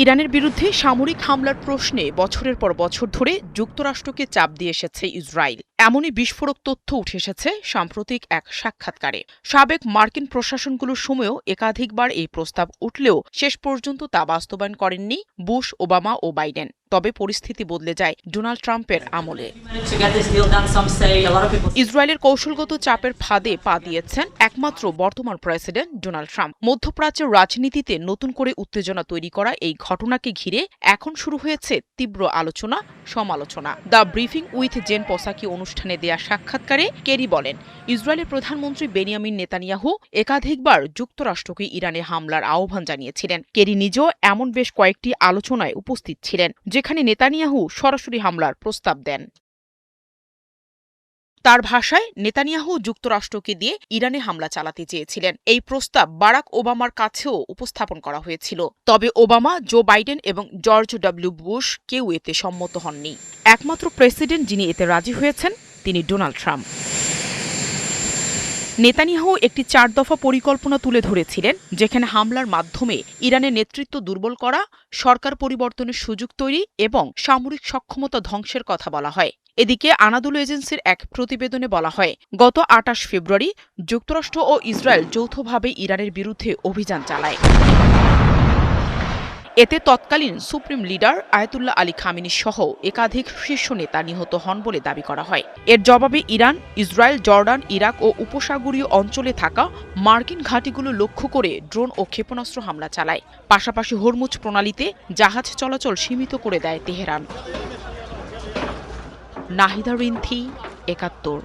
ইরানের বিরুদ্ধে সামরিক হামলার প্রশ্নে বছরের পর বছর ধরে যুক্তরাষ্ট্রকে চাপ দিয়ে এসেছে ইসরায়েল। এমনই বিস্ফোরক তথ্য উঠে এসেছে সাম্প্রতিক এক সাক্ষাৎকারে। সাবেক মার্কিন প্রশাসনগুলোর সময়ও একাধিকবার এই প্রস্তাব উঠলেও শেষ পর্যন্ত তা বাস্তবায়ন করেননি বুশ, ওবামা ও বাইডেন। তবে পরিস্থিতি বদলে যায় ডোনাল্ড ট্রাম্পের আমলে। ইসরায়েলের কৌশলগত চাপের ফাঁদে পা দিয়েছেন একমাত্র বর্তমান প্রেসিডেন্ট ডোনাল্ড ট্রাম্প। মধ্যপ্রাচ্যের রাজনীতিতে নতুন করে উত্তেজনা তৈরি করা এই ঘটনাকে ঘিরে এখন শুরু হয়েছে তীব্র আলোচনা সমালোচনা। দ্য ব্রিফিং উইথ জেন পসাকি অনুষ্ঠানে দেয়া সাক্ষাৎকারে কেরি বলেন, ইসরায়েলের প্রধানমন্ত্রী বেনিয়ামিন নেতানিয়াহু একাধিকবার যুক্তরাষ্ট্রকে ইরানে হামলার আহ্বান জানিয়েছিলেন। কেরি নিজেও এমন বেশ কয়েকটি আলোচনায় উপস্থিত ছিলেন, যেখানে নেতানিয়াহু সরাসরি হামলার প্রস্তাব দেন। তার ভাষায়, নেতানিয়াহু যুক্তরাষ্ট্রকে দিয়ে ইরানে হামলা চালাতে চেয়েছিলেন। এই প্রস্তাব বারাক ওবামার কাছেও উপস্থাপন করা হয়েছিল। তবে ওবামা, জো বাইডেন এবং জর্জ ডব্লিউ বুশ কেউ এতে সম্মত হননি। একমাত্র প্রেসিডেন্ট যিনি এতে রাজি হয়েছেন তিনি ডোনাল্ড ট্রাম্প। নেতানিয়াহু একটি ৪ দফা পরিকল্পনা তুলে ধরেছিলেন, যেখানে হামলার মাধ্যমে ইরানের নেতৃত্ব দুর্বল করা, সরকার পরিবর্তনের সুযোগ তৈরি এবং সামরিক সক্ষমতা ধ্বংসের কথা বলা হয়। এদিকে আনাদোলু এজেন্সির এক প্রতিবেদনে বলা হয়, গত ২৮ ফেব্রুয়ারি যুক্তরাষ্ট্র ও ইসরায়েল যৌথভাবে ইরানের বিরুদ্ধে অভিযান চালায়। এতে তৎকালীন supreme leader Ayatollah Ali Khamenei সহ একাধিক শীর্ষ নেতা নিহত হন বলে দাবি করা হয়। এর জবাবে ইরান, ইসরায়েল, জর্ডান, ইরাক ও উপসাগরীয় অঞ্চলে থাকা মার্কিন ঘাঁটিগুলো লক্ষ্য করে ড্রোন ও ক্ষেপণাস্ত্র হামলা চালায়। পাশাপাশি হরমুজ প্রণালীতে জাহাজ চলাচল সীমিত করে দেয় তেহরান। নাহিদা রিন্থি, ৭১।